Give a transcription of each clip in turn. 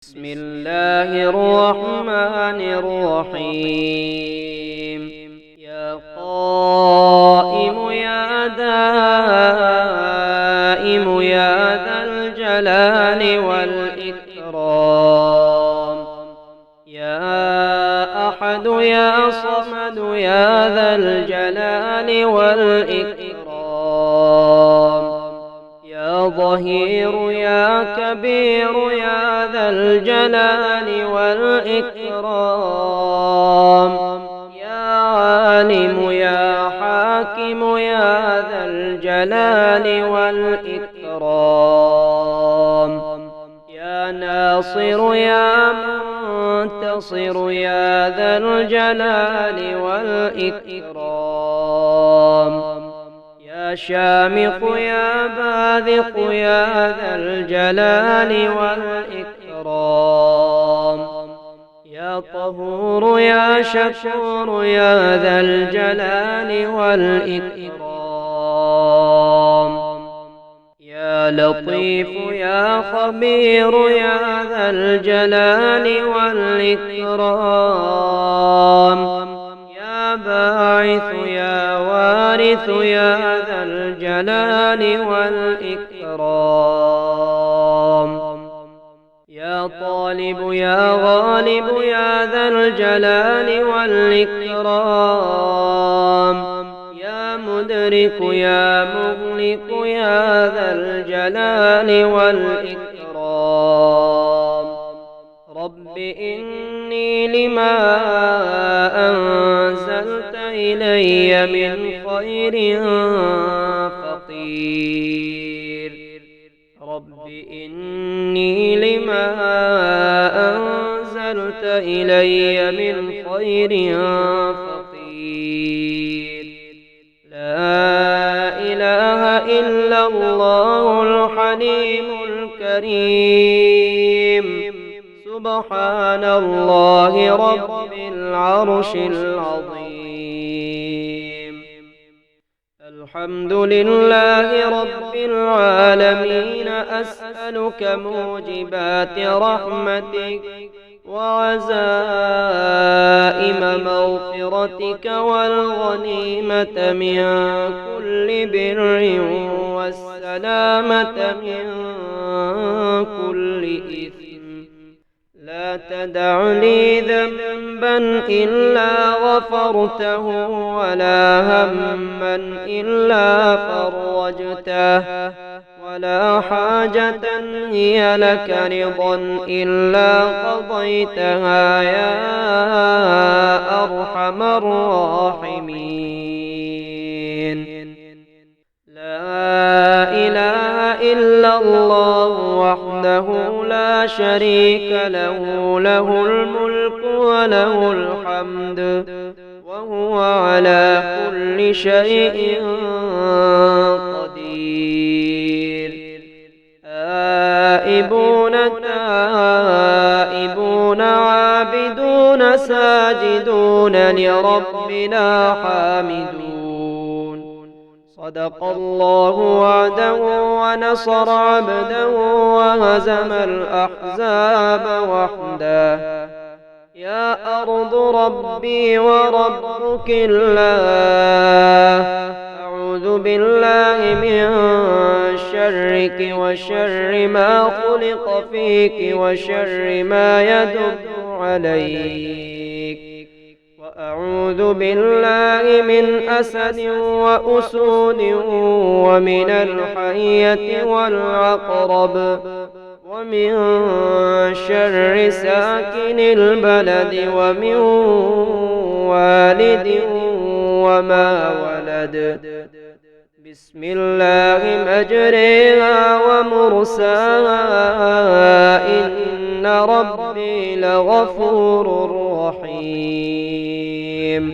بسم الله الرحمن الرحيم. يا قائم يا دائم يا ذا الجلال والإكرام، يا أحد يا صمد يا ذا الجلال والإكرام، يا ظهير يا كبير يا ذا الجلال والإكرام، يا عالم يا حاكم يا ذا الجلال والإكرام، يا ناصر يا منتصر يا ذا الجلال والإكرام، يا شامخ يا باذق يا ذا الجلال والإكرام، يا طهور يا شكور يا ذا الجلال والإكرام، يا لطيف يا خبير يا ذا الجلال والإكرام، يا باعث يا وارث يا ذا الجلال والإكرام، يا طالب يا غالب يا ذا الجلال والإكرام، يا مدرك يا مغلق يا ذا الجلال والإكرام. رب إني لما أنزلت إلي من خير فقير، رب إني لما أنزلت إلي من خير فقير. لا إله إلا الله الحليم الكريم، سبحان الله رب العرش العظيم. الحمد لله رب العالمين، أسألك موجبات رحمتك وعزائم مغفرتك والغنيمة من كل بر والسلامة من كل إثم. لا تدع لي ذنبا إلا غفرته ولا هما إلا فرجته ولا حاجة هي لك رضا إلا قضيتها يا أرحم الراحمين. لا إله إلا الله وحده لا شريك له، له الملك وله الحمد وهو على كل شيء قدير. آئبون تائبون عابدون ساجدون لربنا حامدون. صدق الله وعده ونصر عبده وهزم الأحزاب وحده. يا أرض ربي وربك الله، أعوذ بالله من شرك وشر ما خلق فيك وشر ما يدب عليك، وأعوذ بالله من أسد وأسود ومن الحية والعقرب ومن شر ساكن البلد ومن والد وما ولد. بسم الله مجريها ومرساها، إن ربي لغفور رحيم.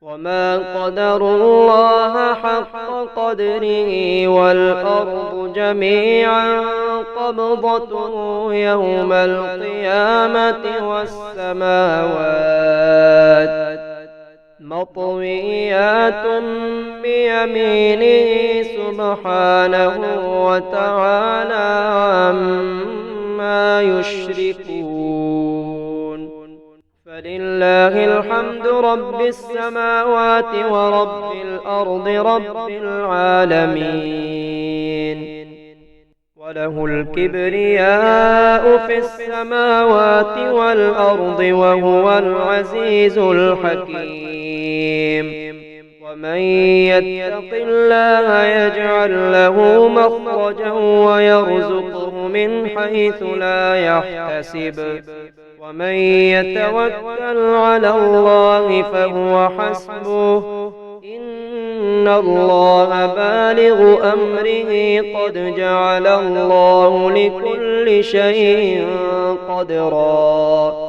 وما قدروا الله حق قدره والأرض جميعا قبضته يوم القيامة والسماوات مطويات بيمينه سبحانه وتعالى عما عما يشركون. فلله الحمد رب السماوات ورب الأرض رب العالمين. وله الكبرياء في السماوات والأرض وهو العزيز الحكيم. ومن يتق الله يجعل له مخرجا ويرزقه من حيث لا يحتسب. ومن يتوكل على الله فهو حسبه. إن الله بالغ أمره قد جعل الله لكل شيء قدرا.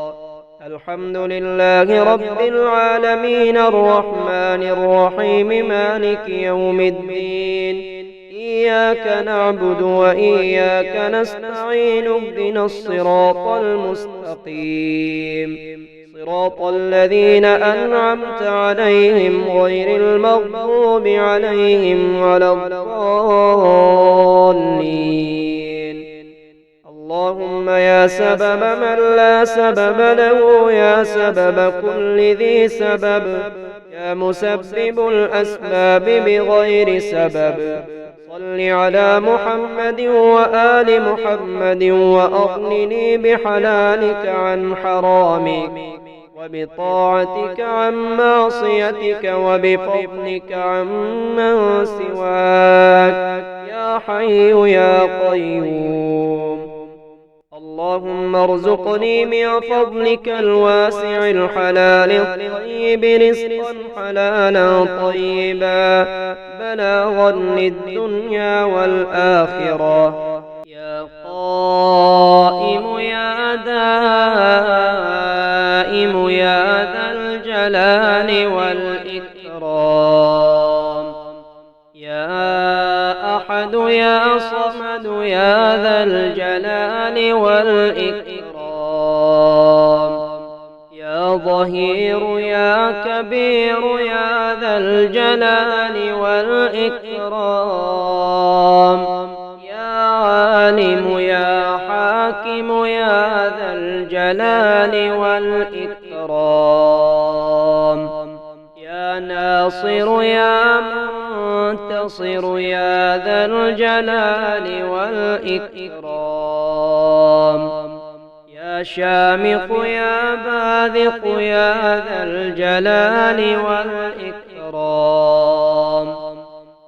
الحمد لله رب العالمين الرحمن الرحيم مالك يوم الدين. إياك نعبد وإياك نستعين اهدنا الصراط المستقيم صراط الذين أنعمت عليهم غير المغضوب عليهم ولا الضالين. اللهم يا سبب من لا سبب له يا سبب كل ذي سبب يا مسبب الأسباب بغير سبب صل على محمد وآل محمد وأغنني بحلالك عن حرامك وبطاعتك عن معصيتك وبفضلك عمن سواك يا حي يا قيوم. اللهم ارزقني من فضلك الواسع الحلال الطيب رزقا حلالا طيبا بلاغا للدنيا والآخرة. يا قائم يا دائم يا ذا الجلال والإكرام. يا أحد يا صمد يا ذا الجلال والإكرام. يا ظهير يا كبير يا ذا الجلال والإكرام. يا عالم يا حاكم يا ذا الجلال والإكرام. يا ناصر يا منتصر يا ذا الجلال والإكرام. يا شامخ يا باذق يا ذا الجلال والإكرام.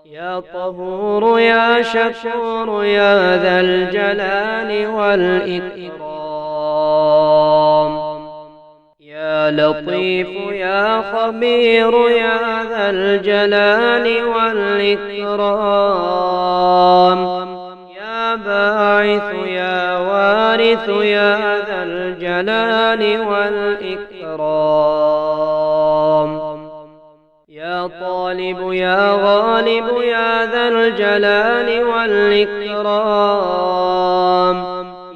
يا طهور يا شكور يا ذا الجلال والإكرام. يا لطيف يا خبير يا ذا الجلال والإكرام. يا باعث يا وارث يا ذا الجلال والإكرام. يا طالب يا غالب يا ذا الجلال والإكرام.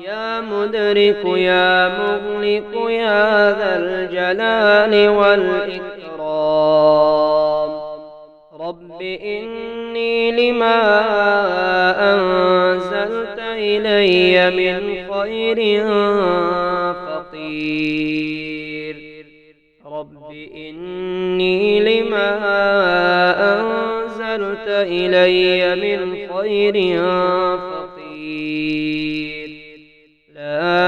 يا مدرك يا مغلق يا ذا الجلال والإكرام. رب إني لما أنزلت إلي من خير فقير. رب إني لما أنزلت إلي من خير فقير. لا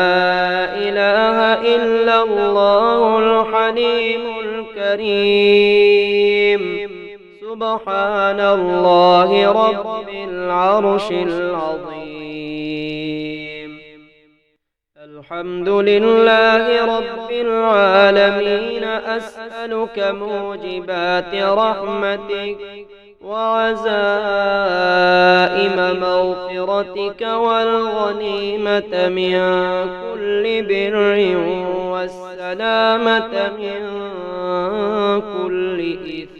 إله إلا الله الحليم الكريم. سبحان الله رب العرش العظيم. الحمد لله رب العالمين. أسألك موجبات رحمتك وعزائم مغفرتك والغنيمة من كل بر والسلامة من كل إثم.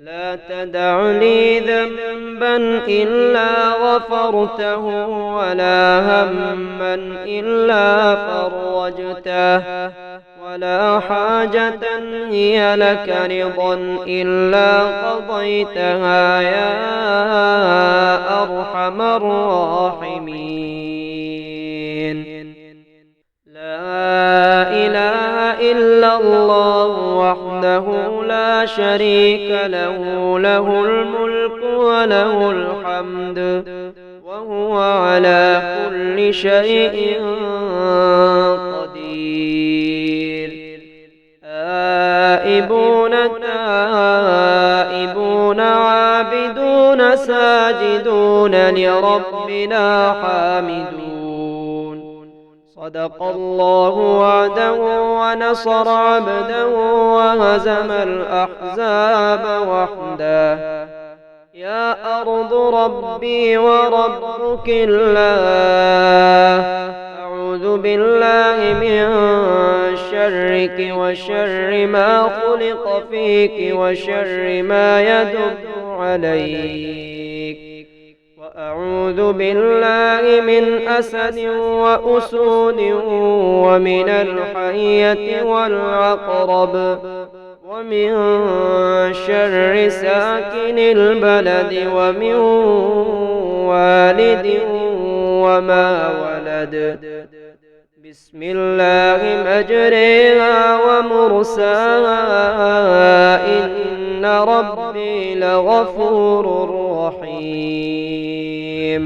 لا تدع لي ذنبا إلا غفرته ولا هما إلا فرجته ولا حاجة هي لك رضا إلا قضيتها يا أرحم الراحمين. لا إله إلا الله وحده لا شريك له، له الملك وله الحمد وهو على كل شيء قدير. آئبون تائبون عابدون ساجدون لربنا حامدون. صدق الله وعده ونصر عبده وهزم الأحزاب وحده. يا أرض ربي وربك الله، أعوذ بالله من شرك وشر ما خلق فيك وشر ما يدب عليك، وأعوذ بالله من أسد وأسود ومن الحية والعقرب ومن شر ساكن البلد ومن والد وما ولد. بسم الله مجريها ومرساها، إن ربي لغفور رحيم.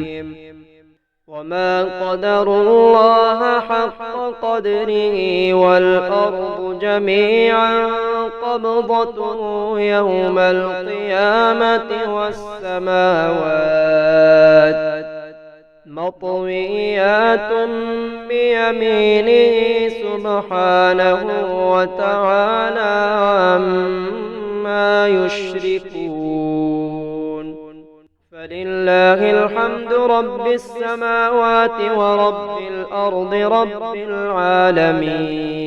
وما قدروا الله حق قدره والأرض جميعا قبضته يوم القيامة والسماوات مطويات بيمينه سبحانه وتعالى عما يشركون. فلله الحمد رب السماوات ورب الأرض رب العالمين،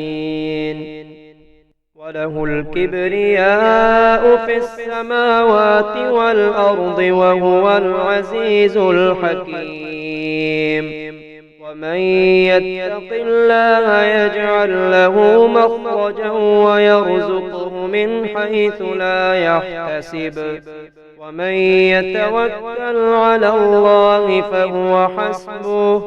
وله الكبرياء في السماوات والأرض وهو العزيز الحكيم. ومن يتق الله يجعل له مخرجا ويرزقه من حيث لا يحتسب، ومن يتوكل على الله فهو حسبه،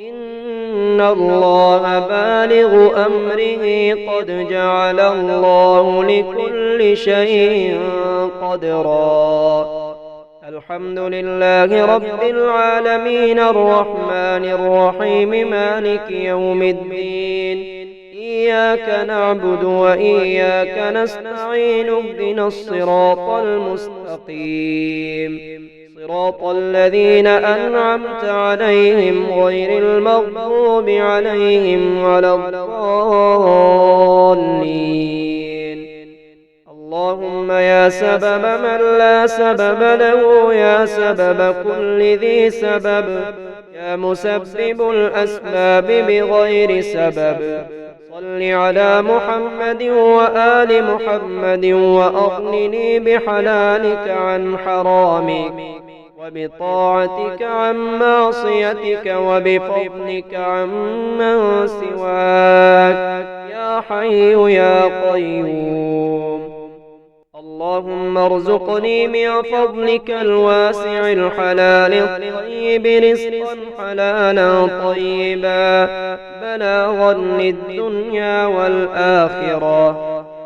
إن الله بالغ أمره قد جعل الله لكل شيء قدرا. الحمد لله رب العالمين الرحمن الرحيم مالك يوم الدين، إياك نعبد وإياك نستعين، اهدنا الصراط المستقيم صراط الذين أنعمت عليهم غير المغضوب عليهم ولا الضالين. اللهم يا سبب من لا سبب له، يا سبب كل ذي سبب، يا مسبب الأسباب بغير سبب، صل على محمد وآل محمد وأغنني بحلالك عن حرامك وبطاعتك عن معصيتك وبفضلك عمن سواك يا حي يا قيوم. اللهم ارزقني من فضلك الواسع الحلال الطيب رزقا حلالا طيبا بلاغا للدنيا والآخرة.